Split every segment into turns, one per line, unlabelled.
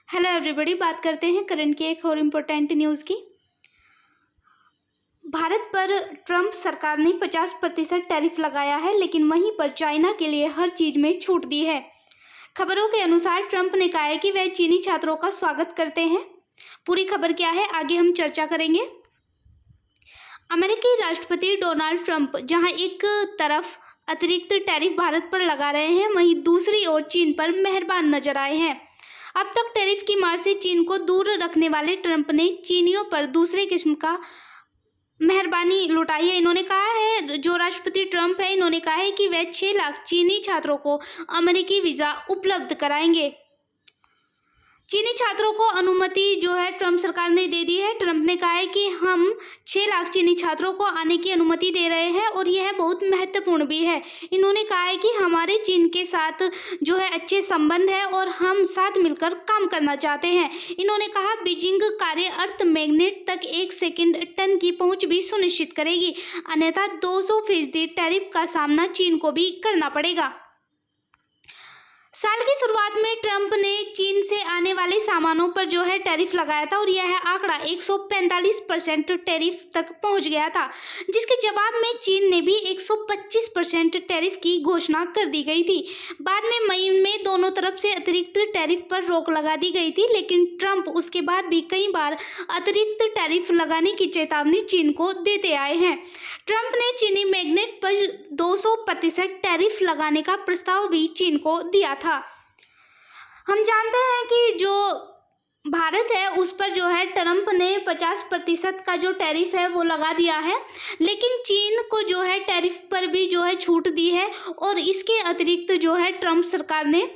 Hello everybody, बात करते हैं करंट की एक और इम्पोर्टेंट न्यूज़ की। भारत पर ट्रंप सरकार ने 50% टैरिफ लगाया है, लेकिन वहीं पर चाइना के लिए हर चीज़ में छूट दी है। खबरों के अनुसार ट्रंप ने कहा है कि वह चीनी छात्रों का स्वागत करते हैं। पूरी खबर क्या है, आगे हम चर्चा करेंगे। अमेरिकी राष्ट्रपति डोनाल्ड ट्रंप जहां एक तरफ अतिरिक्त टैरिफ भारत पर लगा रहे हैं, वहीं दूसरी ओर चीन पर मेहरबान नजर आए हैं। अब तक टैरिफ की मार से चीन को दूर रखने वाले ट्रंप ने चीनियों पर दूसरे किस्म का मेहरबानी लुटाई है। इन्होंने कहा है, जो राष्ट्रपति ट्रंप है, इन्होंने कहा है कि वह 6 लाख चीनी छात्रों को अमेरिकी वीज़ा उपलब्ध कराएंगे। चीनी छात्रों को अनुमति जो है ट्रंप सरकार ने दे दी है। ट्रंप ने कहा है कि हम 6 लाख चीनी छात्रों को आने की अनुमति दे रहे हैं और यह बहुत महत्वपूर्ण भी है। इन्होंने कहा है कि हमारे चीन के साथ जो है अच्छे संबंध है और हम साथ मिलकर काम करना चाहते हैं। इन्होंने कहा, बीजिंग कार्य अर्थ मैग्नेट तक 1 सेकेंड टन की पहुंच भी सुनिश्चित करेगी, अन्यथा 200% टैरिफ का सामना चीन को भी करना पड़ेगा। साल की शुरुआत में ट्रंप ने चीन से आने वाले सामानों पर जो है टैरिफ लगाया था और यह आंकड़ा 145% टैरिफ तक पहुंच गया था, जिसके जवाब में चीन ने भी 125% टैरिफ की घोषणा कर दी गई थी। बाद में मई में दोनों तरफ से अतिरिक्त टैरिफ पर रोक लगा दी गई थी, लेकिन ट्रंप उसके बाद भी कई बार अतिरिक्त टैरिफ लगाने की चेतावनी चीन को देते आए हैं। ट्रंप ने चीनी मैग्नेट पर 200% टैरिफ लगाने का प्रस्ताव भी चीन को दिया था। हम जानते हैं कि जो भारत है उस पर जो है ट्रंप ने 50% का जो टैरिफ है वो लगा दिया है, लेकिन चीन को जो है टैरिफ पर भी जो है छूट दी है। और इसके अतिरिक्त जो है ट्रंप सरकार ने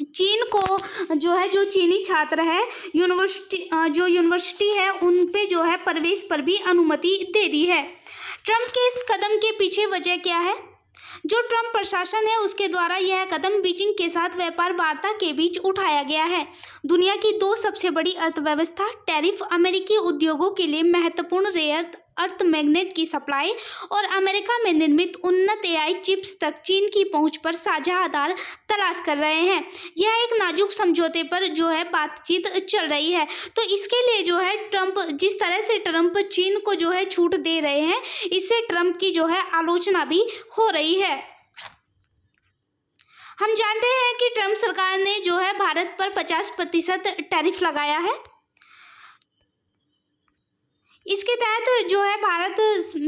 चीन को जो है जो चीनी छात्र है यूनिवर्सिटी है उन पे जो है प्रवेश पर भी अनुमति दे दी है। ट्रंप के इस कदम के पीछे वजह क्या है? जो ट्रंप प्रशासन है उसके द्वारा यह कदम बीजिंग के साथ व्यापार वार्ता के बीच उठाया गया है। दुनिया की 2 सबसे बड़ी अर्थव्यवस्था टैरिफ अमेरिकी उद्योगों के लिए महत्वपूर्ण रेयर अर्थ मैग्नेट की सप्लाई और अमेरिका में निर्मित उन्नत एआई चिप्स तक चीन की पहुंच पर साझा आधार तलाश कर रहे हैं। यह एक नाजुक समझौते पर जो है बातचीत चल रही है। तो इसके लिए जो है ट्रंप, जिस तरह से ट्रंप चीन को जो है छूट दे रहे हैं, इससे ट्रंप की जो है आलोचना भी हो रही है। हम जानते हैं कि ट्रंप सरकार ने जो है भारत पर 50% टैरिफ लगाया है। इसके तहत जो है भारत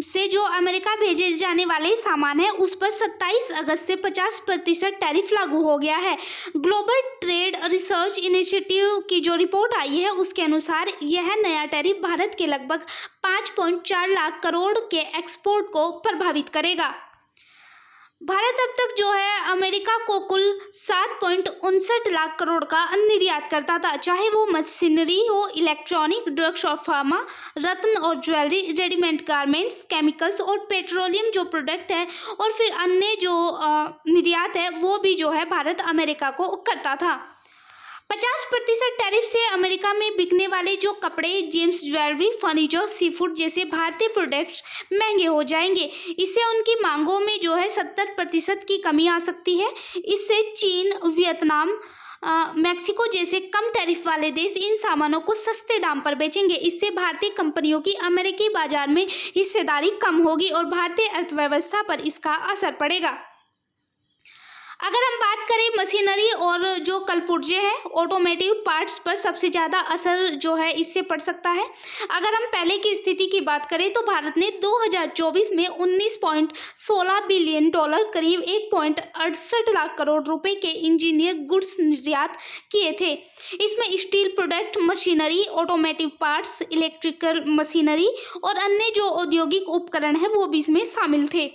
से जो अमेरिका भेजे जाने वाले सामान है उस पर 27 अगस्त से 50% टैरिफ लागू हो गया है। ग्लोबल ट्रेड रिसर्च इनिशिएटिव की जो रिपोर्ट आई है उसके अनुसार यह नया टैरिफ भारत के लगभग 5.4 लाख करोड़ के एक्सपोर्ट को प्रभावित करेगा। भारत अब तक जो है अमेरिका को कुल 7.59 लाख करोड़ का निर्यात करता था, चाहे वो मशीनरी हो, इलेक्ट्रॉनिक, ड्रग्स और फार्मा, रत्न और ज्वेलरी, रेडीमेड गारमेंट्स, केमिकल्स और पेट्रोलियम जो प्रोडक्ट है, और फिर अन्य जो निर्यात है वो भी जो है भारत अमेरिका को करता था। 50% टैरिफ से अमेरिका में बिकने वाले जो कपड़े, जेम्स ज्वेलरी, फर्नीचर, सीफूड जैसे भारतीय प्रोडक्ट्स महंगे हो जाएंगे। इससे उनकी मांगों में जो है 70% की कमी आ सकती है। इससे चीन, वियतनाम, मैक्सिको जैसे कम टैरिफ वाले देश इन सामानों को सस्ते दाम पर बेचेंगे। इससे भारतीय कंपनियों की अमेरिकी बाजार में हिस्सेदारी कम होगी और भारतीय अर्थव्यवस्था पर इसका असर पड़ेगा। अगर हम बात करें मशीनरी और जो कलपुर्जे हैं, ऑटोमेटिव पार्ट्स पर सबसे ज़्यादा असर जो है इससे पड़ सकता है। अगर हम पहले की स्थिति की बात करें तो भारत ने 2024 में 19.16 बिलियन डॉलर, करीब 1.68 लाख करोड़ रुपए के इंजीनियर गुड्स निर्यात किए थे। इसमें steel product, machinery, automotive parts, electrical machinery और अन्य जो औद्योगिक उपकरण है वो भी इसमें शामिल थे।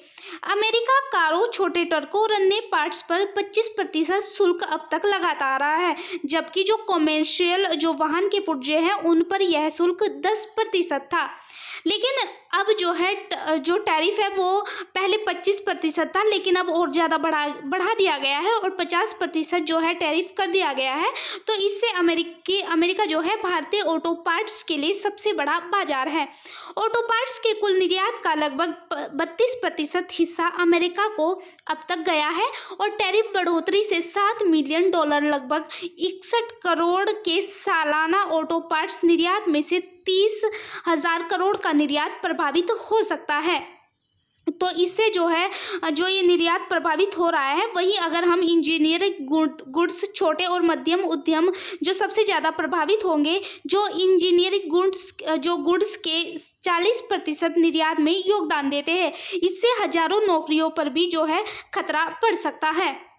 अमेरिका कारों, छोटे ट्रकों और अन्य पार्ट्स पर 25% शुल्क अब तक लगाता आ रहा है, जबकि जो कॉमर्शियल जो वाहन के पुर्जे हैं उन पर यह शुल्क 10% था। लेकिन अब जो है जो टैरिफ है वो पहले 25% था, लेकिन अब और ज़्यादा बढ़ा दिया गया है और 50% जो है टैरिफ कर दिया गया है। तो इससे अमेरिका जो है भारतीय ऑटो पार्ट्स के लिए सबसे बड़ा बाजार है। ऑटो पार्ट्स के कुल निर्यात का लगभग 32% हिस्सा अमेरिका को अब तक गया है और टैरिफ बढ़ोतरी से $7 मिलियन लगभग 61 करोड़ के सालाना ऑटो पार्ट्स निर्यात में से 30,000 करोड़ का निर्यात प्रभावित हो सकता है। तो इससे जो है जो ये निर्यात प्रभावित हो रहा है, वही अगर हम इंजीनियरिंग गुड्स, छोटे और मध्यम उद्यम जो सबसे ज़्यादा प्रभावित होंगे, जो इंजीनियरिंग गुड्स के 40% निर्यात में योगदान देते हैं। इससे हजारों नौकरियों पर भी जो है खतरा पड़ सकता है।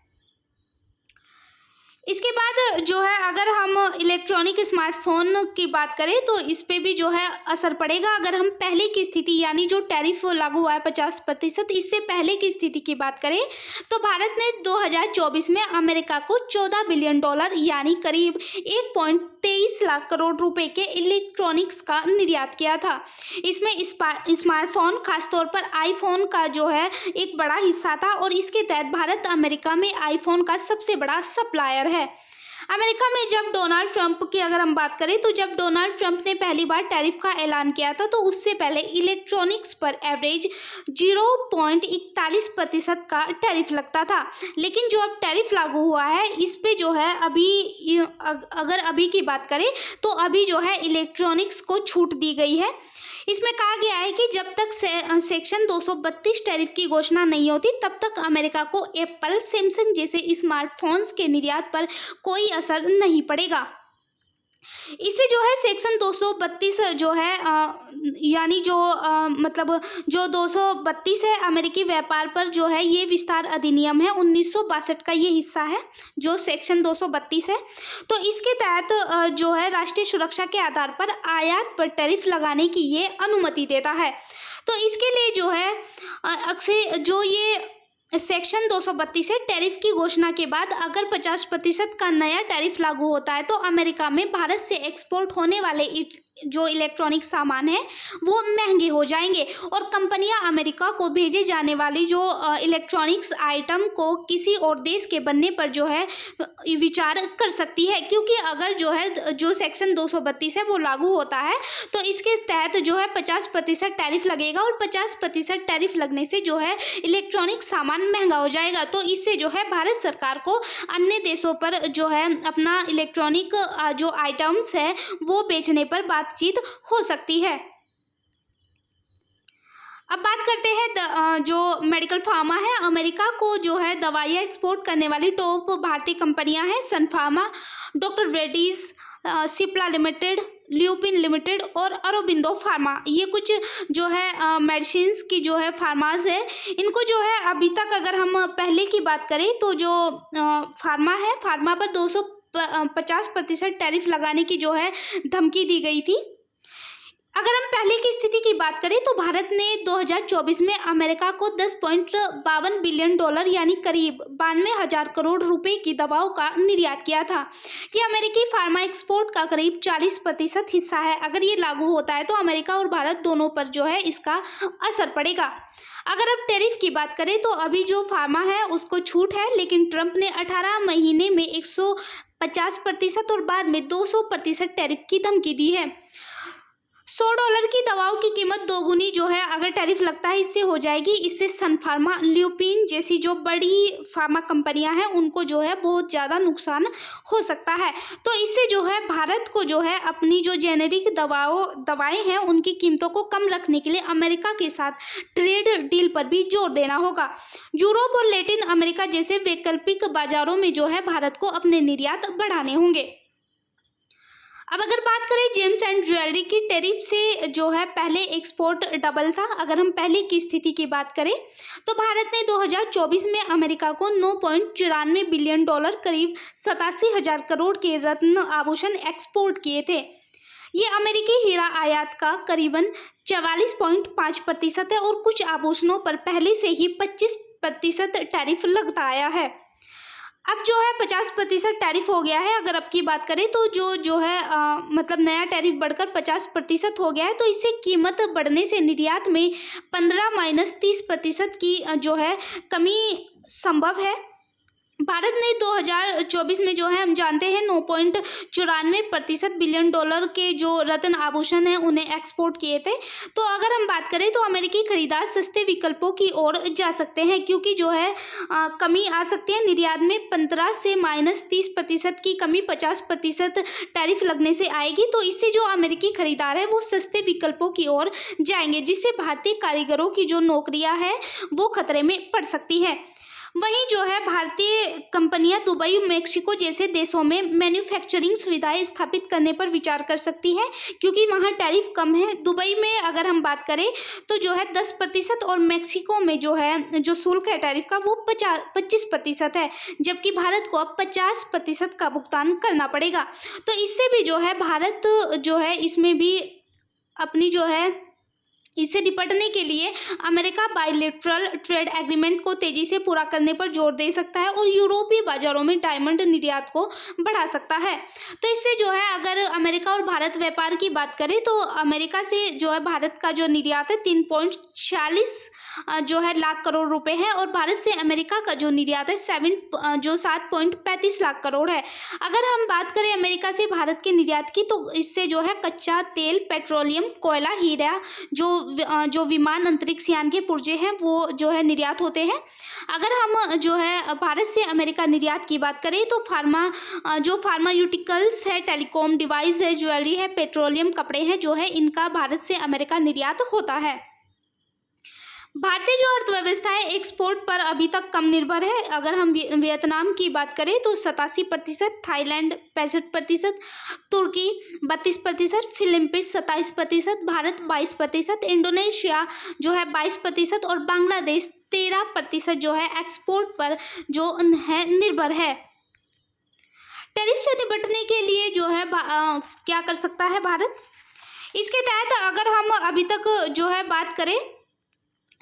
इसके बाद जो है अगर हम इलेक्ट्रॉनिक स्मार्टफोन की बात करें तो इस पे भी जो है असर पड़ेगा। अगर हम पहले की स्थिति यानी जो टैरिफ लागू हुआ है 50%, इससे पहले की स्थिति की बात करें तो भारत ने 2024 में अमेरिका को $14 बिलियन यानी करीब 1.23 लाख करोड़ रुपए के इलेक्ट्रॉनिक्स का निर्यात किया था। इसमें स्मार्टफोन, खासतौर पर आईफोन का जो है एक बड़ा हिस्सा था और इसके तहत भारत अमेरिका में आईफोन का सबसे बड़ा सप्लायर है। अमेरिका में जब डोनाल्ड ट्रंप की अगर हम बात करें तो जब डोनाल्ड ट्रंप ने पहली बार टैरिफ का ऐलान किया था तो उससे पहले इलेक्ट्रॉनिक्स पर एवरेज 0.41% का टैरिफ लगता था। लेकिन जो अब टैरिफ लागू हुआ है इस पे जो है अगर अभी की बात करें तो अभी जो है इलेक्ट्रॉनिक्स को छूट दी गई है। इसमें कहा गया है कि जब तक सेक्शन 232 टैरिफ की घोषणा नहीं होती तब तक अमेरिका को एप्पल, सैमसंग जैसे स्मार्टफोन्स के निर्यात पर कोई असर नहीं पड़ेगा। इससे जो है सेक्शन 232 जो है यानी जो मतलब जो 232 है अमेरिकी व्यापार पर जो है ये विस्तार अधिनियम है 1962 का ये हिस्सा है जो सेक्शन 232 है। तो इसके तहत जो है राष्ट्रीय सुरक्षा के आधार पर आयात पर टैरिफ लगाने की ये अनुमति देता है। तो इसके लिए जो है अक्सर जो ये सेक्शन 232 है टैरिफ की घोषणा के बाद अगर 50% का नया टैरिफ लागू होता है तो अमेरिका में भारत से एक्सपोर्ट होने वाले जो इलेक्ट्रॉनिक सामान है वो महंगे हो जाएंगे और कंपनियां अमेरिका को भेजे जाने वाली जो इलेक्ट्रॉनिक्स आइटम को किसी और देश के बनने पर जो है विचार कर सकती है। क्योंकि अगर जो है जो सेक्शन 232 है वो लागू होता है तो इसके तहत जो है 50% टैरिफ लगेगा और 50% टैरिफ लगने से जो है इलेक्ट्रॉनिक सामान महंगा हो जाएगा। तो इससे जो है भारत सरकार को अन्य देशों पर जो है अपना इलेक्ट्रॉनिक जो आइटम्स है वो बेचने पर बातचीत हो सकती है। अब बात करते हैं जो मेडिकल फार्मा है। अमेरिका को जो है दवाइयाँ एक्सपोर्ट करने वाली टॉप भारतीय कंपनियां हैं Sun Pharma, doctor Reddy's, Cipla limited, Lupin limited और अरोबिंदो फार्मा। ये कुछ जो है मेडिसिन्स की जो है फार्माज है। इनको जो है अभी तक अगर हम पहले की बात करें तो जो फार्मा है, फार्मा पर 250% टैरिफ लगाने की जो है धमकी दी गई थी। अगर हम पहले की स्थिति की बात करें तो भारत ने 2024 में अमेरिका को $10.52 बिलियन यानी करीब 92,000 करोड़ रुपए की दवाओं का निर्यात किया था। ये अमेरिकी फार्मा एक्सपोर्ट का करीब 40% हिस्सा है। अगर ये लागू होता है तो अमेरिका और भारत दोनों पर जो है इसका असर पड़ेगा। अगर अब टैरिफ की बात करें तो अभी जो फार्मा है उसको छूट है, लेकिन ट्रंप ने 18 महीने में 150% और बाद में 200% टैरिफ की धमकी दी है। $100 की दवाओं की कीमत दोगुनी जो है अगर टैरिफ लगता है इससे हो जाएगी। इससे सन फार्मा, ल्यूपिन जैसी जो बड़ी फार्मा कंपनियां हैं उनको जो है बहुत ज़्यादा नुकसान हो सकता है। तो इससे जो है भारत को जो है अपनी जो जेनेरिक दवाएं हैं उनकी कीमतों को कम रखने के लिए अमेरिका के साथ ट्रेड डील पर भी जोर देना होगा। यूरोप और लैटिन अमेरिका जैसे वैकल्पिक बाजारों में जो है भारत को अपने निर्यात बढ़ाने होंगे। अब अगर बात करें जेम्स एंड ज्वेलरी की, टैरिफ से जो है पहले एक्सपोर्ट डबल था। अगर हम पहले की स्थिति की बात करें तो भारत ने 2024 में अमेरिका को $9.94 बिलियन करीब 87,000 करोड़ के रत्न आभूषण एक्सपोर्ट किए थे। ये अमेरिकी हीरा आयात का करीबन 44.5% है और कुछ आभूषणों पर पहले से ही 25% टैरिफ लगता आया है। अब जो है 50% टैरिफ हो गया है। अगर अब की बात करें तो जो है मतलब नया टैरिफ बढ़कर 50% हो गया है। तो इससे कीमत बढ़ने से निर्यात में 15-30% की जो है कमी संभव है। भारत ने 2024 में जो है हम जानते हैं 9.94% बिलियन डॉलर के जो रत्न आभूषण हैं उन्हें एक्सपोर्ट किए थे। तो अगर हम बात करें तो अमेरिकी खरीदार सस्ते विकल्पों की ओर जा सकते हैं, क्योंकि जो है कमी आ सकती है निर्यात में 15 से -30% की कमी 50% टैरिफ लगने से आएगी। तो इससे जो अमेरिकी खरीदार है वो सस्ते विकल्पों की ओर जाएंगे, जिससे भारतीय कारीगरों की जो नौकरियां हैं वो खतरे में पड़ सकती है। वहीं जो है भारतीय कंपनियां दुबई, मेक्सिको जैसे देशों में मैन्युफैक्चरिंग सुविधाएं स्थापित करने पर विचार कर सकती हैं, क्योंकि वहां टैरिफ कम है। दुबई में अगर हम बात करें तो जो है 10% और मेक्सिको में जो है जो शुल्क है टैरिफ का वो 25% है, जबकि भारत को अब 50% का भुगतान करना पड़ेगा। तो इससे भी जो है भारत जो है इसमें भी अपनी जो है इससे निपटने के लिए अमेरिका बायलैटरल ट्रेड एग्रीमेंट को तेजी से पूरा करने पर जोर दे सकता है और यूरोपीय बाजारों में डायमंड निर्यात को बढ़ा सकता है। तो इससे जो है अगर अमेरिका और भारत व्यापार की बात करें तो अमेरिका से जो है भारत का जो निर्यात है 3.46 जो है लाख करोड़ रुपए है, और भारत से अमेरिका का जो निर्यात है 7.35 लाख करोड़ है। अगर हम बात करें अमेरिका से भारत के निर्यात की तो इससे जो है कच्चा तेल, पेट्रोलियम, कोयला, हीरा, जो विमान, अंतरिक्ष यान के पुर्जे हैं वो जो है निर्यात होते हैं। अगर हम जो है भारत से अमेरिका निर्यात की बात करें तो फार्मास्यूटिकल्स है, टेलीकॉम डिवाइस है, ज्वेलरी है, पेट्रोलियम, कपड़े हैं, जो है इनका भारत से अमेरिका निर्यात होता है। भारतीय जो अर्थव्यवस्था है एक्सपोर्ट पर अभी तक कम निर्भर है। अगर हम वियतनाम की बात करें तो 87%, थाईलैंड 65%, तुर्की 32%, फिलीपींस 27%, भारत 22%, इंडोनेशिया जो है 22% और बांग्लादेश 13% जो है एक्सपोर्ट पर जो है निर्भर है। टैरिफ से निपटने के लिए जो है क्या कर सकता है भारत? इसके तहत अगर हम अभी तक जो है बात करें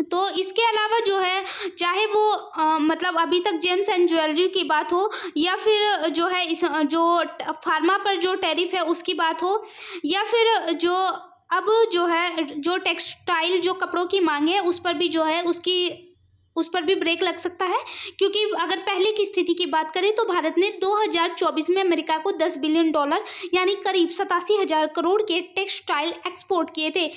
तो इसके अलावा जो है चाहे वो मतलब अभी तक जेम्स एंड ज्वेलरी की बात हो या फिर जो है इस जो फार्मा पर जो टैरिफ है उसकी बात हो, या फिर जो अब जो है जो टेक्सटाइल जो कपड़ों की मांग है उस पर भी जो है उस पर भी ब्रेक लग सकता है। क्योंकि अगर पहले की स्थिति की बात करें तो भारत ने 2024 में अमेरिका को 10 बिलियन डॉलर यानी करीब 87,000 करोड़ के टेक्सटाइल एक्सपोर्ट किए थे।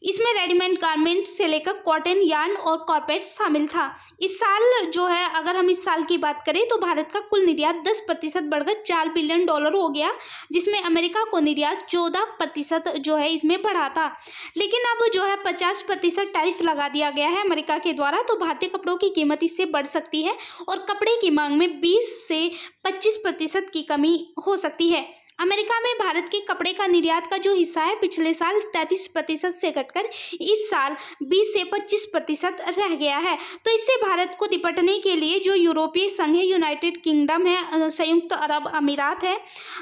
इसमें रेडीमेड गारमेंट से लेकर कॉटन, यार्न और कॉर्पेट शामिल था। इस साल जो है अगर हम इस साल की बात करें तो भारत का कुल निर्यात 10% बढ़कर 4 बिलियन डॉलर हो गया, जिसमें अमेरिका को निर्यात 14% जो है इसमें बढ़ा था। लेकिन अब जो है 50% टैरिफ लगा दिया गया है अमेरिका के द्वारा, तो भारतीय कपड़ों की कीमत इससे बढ़ सकती है और कपड़े की मांग में 20 से 25% की कमी हो सकती है। अमेरिका में भारत के कपड़े का निर्यात का जो हिस्सा है पिछले साल 33% से घटकर इस साल 20 से 25% रह गया है। तो इससे भारत को निपटने के लिए जो यूरोपीय संघ है, यूनाइटेड किंगडम है, संयुक्त अरब अमीरात है,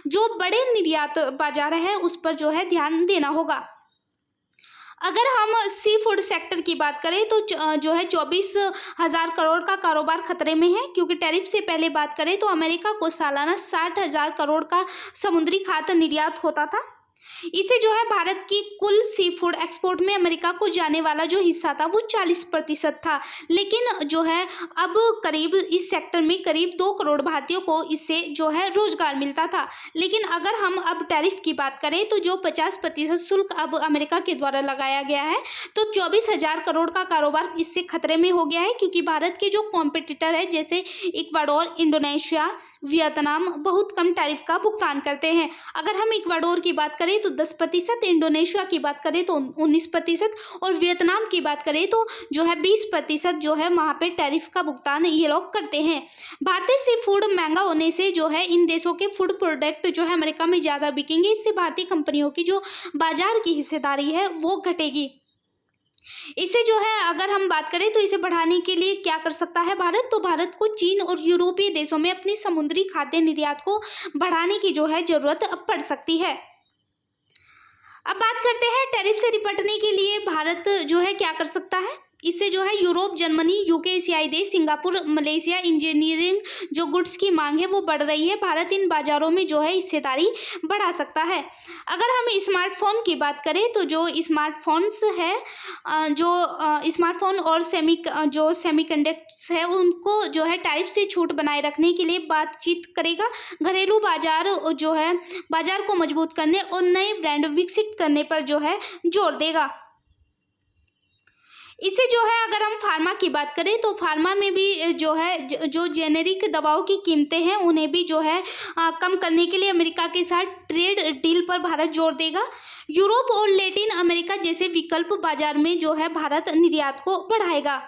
जो बड़े निर्यात बाजार है उस पर जो है ध्यान देना होगा। अगर हम सी फूड सेक्टर की बात करें तो जो है 24,000 करोड़ का कारोबार खतरे में है, क्योंकि टैरिफ से पहले बात करें तो अमेरिका को सालाना 60,000 करोड़ का समुद्री खाद्य निर्यात होता था। इसे जो है भारत की कुल सी फूड एक्सपोर्ट में अमेरिका को जाने वाला जो हिस्सा था वो 40% था। लेकिन जो है अब करीब इस सेक्टर में करीब 2 करोड़ भारतीयों को इससे जो है रोजगार मिलता था। लेकिन अगर हम अब टैरिफ की बात करें तो जो 50% शुल्क अब अमेरिका के द्वारा लगाया गया है तो 24,000 करोड़ का कारोबार इससे खतरे में हो गया है, क्योंकि भारत के जो कॉम्पिटिटर है जैसे इक्वाडोर, इंडोनेशिया, वियतनाम बहुत कम टैरिफ का भुगतान करते हैं। अगर हम इक्वाडोर की बात करें तो 10%, इंडोनेशिया की बात करें तो 19% और वियतनाम की बात करें तो जो है 20% जो है वहाँ पे टैरिफ का भुगतान ये लोग करते हैं। भारतीय सी फूड महंगा होने से जो है इन देशों के फूड प्रोडक्ट जो है अमेरिका में ज़्यादा बिकेंगे। इससे भारतीय कंपनियों की जो बाजार की हिस्सेदारी है वो घटेगी। इसे जो है अगर हम बात करें तो इसे बढ़ाने के लिए क्या कर सकता है भारत? तो भारत को चीन और यूरोपीय देशों में अपनी समुद्री खाद्य निर्यात को बढ़ाने की जो है जरूरत पड़ सकती है। अब बात करते हैं टैरिफ से निपटने के लिए भारत जो है क्या कर सकता है। इससे जो है यूरोप, जर्मनी, यूके, एशियाई देश, सिंगापुर, मलेशिया, इंजीनियरिंग जो गुड्स की मांग है वो बढ़ रही है। भारत इन बाजारों में जो है हिस्सेदारी बढ़ा सकता है। अगर हम स्मार्टफोन की बात करें तो जो स्मार्टफोन्स है स्मार्टफोन और सेमीकंडक्टर्स है उनको जो है टैरिफ से छूट बनाए रखने के लिए बातचीत करेगा। घरेलू बाजार को मजबूत करने और नए ब्रांड विकसित करने पर जो है जोर देगा। इससे जो है अगर हम फार्मा की बात करें तो फार्मा में भी जो है जो जेनेरिक दवाओं की कीमतें हैं उन्हें भी जो है कम करने के लिए अमेरिका के साथ ट्रेड डील पर भारत जोर देगा। यूरोप और लैटिन अमेरिका जैसे विकल्प बाजार में जो है भारत निर्यात को बढ़ाएगा।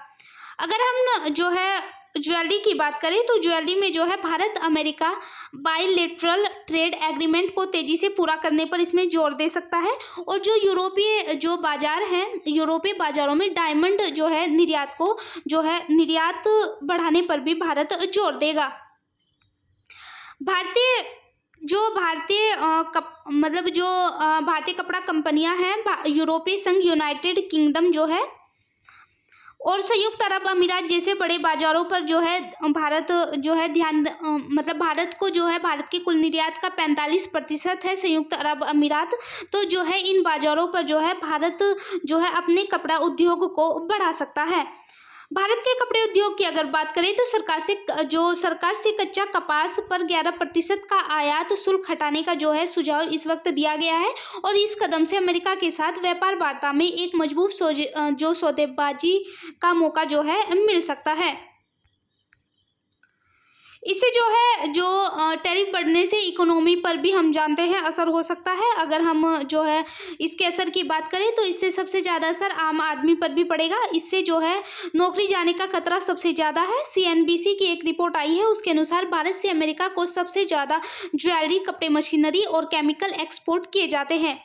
अगर हम जो है ज्वेलरी की बात करें तो ज्वेलरी में जो है Bharat America bilateral trade agreement को तेजी से पूरा करने पर इसमें जोर दे सकता है। और जो यूरोपीय बाजार हैं, यूरोपीय बाजारों में डायमंड जो है निर्यात बढ़ाने पर भी भारत जोर देगा। भारतीय कपड़ा कंपनियां हैं, यूरोपीय संघ, यूनाइटेड किंगडम जो है और संयुक्त अरब अमीरात जैसे बड़े बाजारों पर जो है भारत के कुल निर्यात का 45% है संयुक्त अरब अमीरात। तो जो है इन बाजारों पर जो है भारत जो है अपने कपड़ा उद्योग को बढ़ा सकता है। भारत के कपड़े उद्योग की अगर बात करें तो सरकार से कच्चा कपास पर 11% का आयात शुल्क हटाने का जो है सुझाव इस वक्त दिया गया है। और इस कदम से अमेरिका के साथ व्यापार वार्ता में एक मजबूत सौदेबाजी का मौका जो है मिल सकता है। इससे टैरिफ बढ़ने से इकोनॉमी पर भी हम जानते हैं असर हो सकता है। अगर हम जो है इसके असर की बात करें तो इससे सबसे ज़्यादा असर आम आदमी पर भी पड़ेगा। इससे जो है नौकरी जाने का खतरा सबसे ज़्यादा है। CNBC की एक रिपोर्ट आई है, उसके अनुसार भारत से अमेरिका को सबसे ज़्यादा ज्वेलरी, कपड़े, मशीनरी और केमिकल एक्सपोर्ट किए जाते हैं।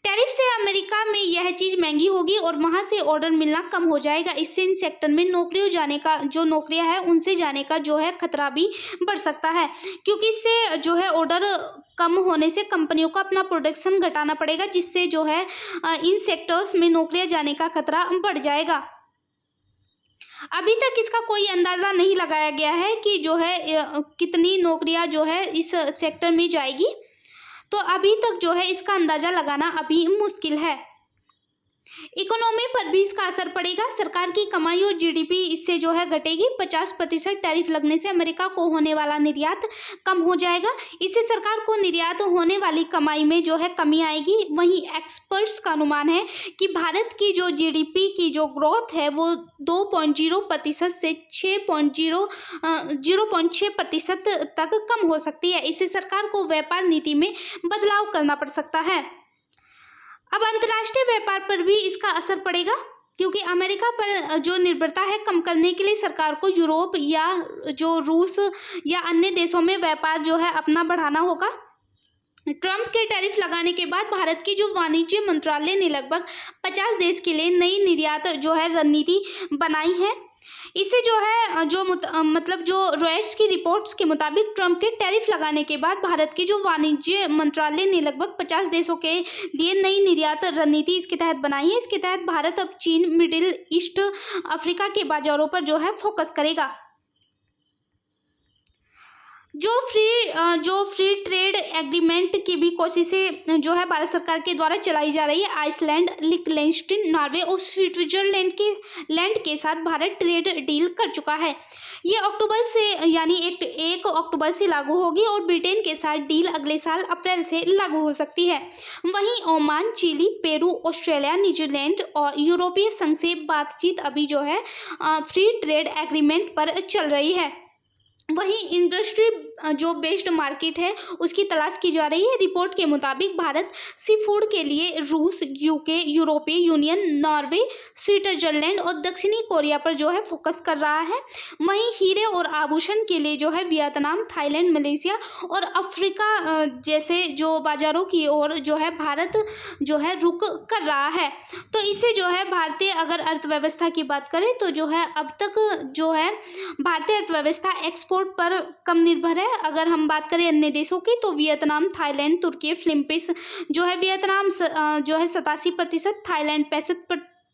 टैरिफ से अमेरिका में यह चीज़ महंगी होगी और वहाँ से ऑर्डर मिलना कम हो जाएगा। इससे इन सेक्टर में नौकरियां हैं उनसे जाने का जो है खतरा भी बढ़ सकता है, क्योंकि इससे जो है ऑर्डर कम होने से कंपनियों को अपना प्रोडक्शन घटाना पड़ेगा, जिससे जो है इन सेक्टर्स में नौकरियां जाने का खतरा बढ़ जाएगा। अभी तक इसका कोई अंदाज़ा नहीं लगाया गया है कि जो है कितनी नौकरियां जो है इस सेक्टर में जाएगी, तो अभी तक जो है इसका अंदाज़ा लगाना अभी मुश्किल है। इकोनॉमी पर भी इसका असर पड़ेगा। सरकार की कमाई और GDP इससे जो है घटेगी। 50% टैरिफ लगने से अमेरिका को होने वाला निर्यात कम हो जाएगा। इससे सरकार को निर्यात होने वाली कमाई में जो है कमी आएगी। वहीं एक्सपर्ट्स का अनुमान है कि भारत की जो GDP की जो ग्रोथ है वो 2.0% से 0.6% तक कम हो सकती है। इससे सरकार को व्यापार नीति में बदलाव करना पड़ सकता है। अब अंतर्राष्ट्रीय व्यापार पर भी इसका असर पड़ेगा, क्योंकि अमेरिका पर जो निर्भरता है कम करने के लिए सरकार को यूरोप या जो रूस या अन्य देशों में व्यापार जो है अपना बढ़ाना होगा। ट्रंप के टैरिफ लगाने के बाद भारत की जो वाणिज्य मंत्रालय ने लगभग 50 देश के लिए नई निर्यात जो है रणनीति बनाई है। इससे जो है जो रॉयटर्स की रिपोर्ट्स के मुताबिक ट्रंप के टैरिफ लगाने के बाद भारत के जो वाणिज्य मंत्रालय ने लगभग 50 देशों के लिए नई निर्यात रणनीति इसके तहत बनाई है। इसके तहत भारत अब चीन, मिडिल ईस्ट, अफ्रीका के बाजारों पर जो है फोकस करेगा। जो फ्री ट्रेड एग्रीमेंट की भी कोशिशें जो है भारत सरकार के द्वारा चलाई जा रही है। आइसलैंड, लिechtenstein, नॉर्वे और स्विट्जरलैंड के साथ भारत ट्रेड डील कर चुका है। ये अक्टूबर से 1 अक्टूबर से लागू होगी और ब्रिटेन के साथ डील अगले साल अप्रैल से लागू हो सकती है। वहीं Oman, Chile, Peru, Australia, New Zealand और यूरोपीय संघ से बातचीत अभी जो है फ्री ट्रेड एग्रीमेंट पर चल रही है। वहीं इंडस्ट्री जो बेस्ड मार्केट है उसकी तलाश की जा रही है। रिपोर्ट के मुताबिक भारत सी फूड के लिए रूस, यूके, यूरोपीय यूनियन, नॉर्वे, स्विट्जरलैंड और दक्षिणी कोरिया पर जो है फोकस कर रहा है। वहीं हीरे और आभूषण के लिए जो है वियतनाम, थाईलैंड, मलेशिया और अफ्रीका जैसे जो बाजारों की ओर जो है भारत जो है रुख कर रहा है। तो इससे जो है भारतीय अगर अर्थव्यवस्था की बात करें तो जो है अब तक जो है भारतीय अर्थव्यवस्था एक्सपोर्ट पर कम निर्भर है। अगर हम बात करें अन्य देशों की तो वियतनाम, थाईलैंड, तुर्की, फिलीपींस जो है वियतनाम जो है 87%, थाईलैंड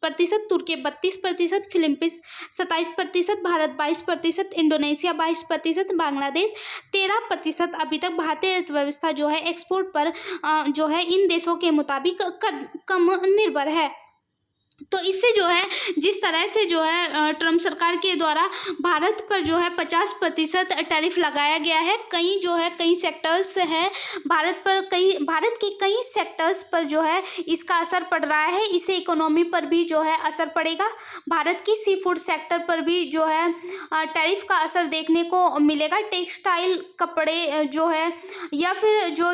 प्रतिशत, तुर्की 32%, फिलीपींस 27%, भारत 22%, इंडोनेशिया 22%, बांग्लादेश 13%। अभी तक भारतीय अर्थव्यवस्था जो है एक्सपोर्ट पर जो है इन देशों के मुताबिक कम निर्भर है। तो इससे जो है जिस तरह से जो है ट्रम्प सरकार के द्वारा भारत पर जो है 50% टैरिफ लगाया गया है, कई सेक्टर्स है भारत के कई सेक्टर्स पर जो है इसका असर पड़ रहा है। इससे इकोनॉमी पर भी जो है असर पड़ेगा। भारत की सी फूड सेक्टर पर भी जो है टैरिफ का असर देखने को मिलेगा। टेक्सटाइल, कपड़े जो है या फिर जो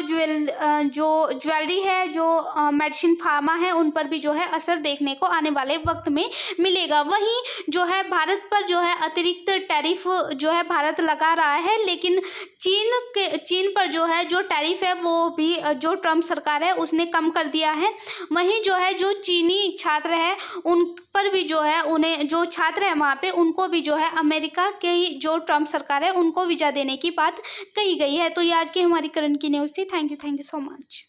ज्वेलरी है, जो मेडिसिन, फार्मा है, उन पर भी जो है असर देखने को आने वाले वक्त में मिलेगा। वहीं जो है भारत पर जो है अतिरिक्त टैरिफ जो है भारत लगा रहा है, लेकिन चीन पर जो टैरिफ है वो भी जो ट्रम्प सरकार है उसने कम कर दिया है। वहीं जो है जो चीनी छात्र है उन पर भी जो है उन्हें जो छात्र है वहाँ पे उनको भी जो है अमेरिका के जो ट्रम्प सरकार है उनको वीज़ा देने की बात कही गई है। तो ये आज की हमारी करंट की न्यूज़ थी। Thank you so much.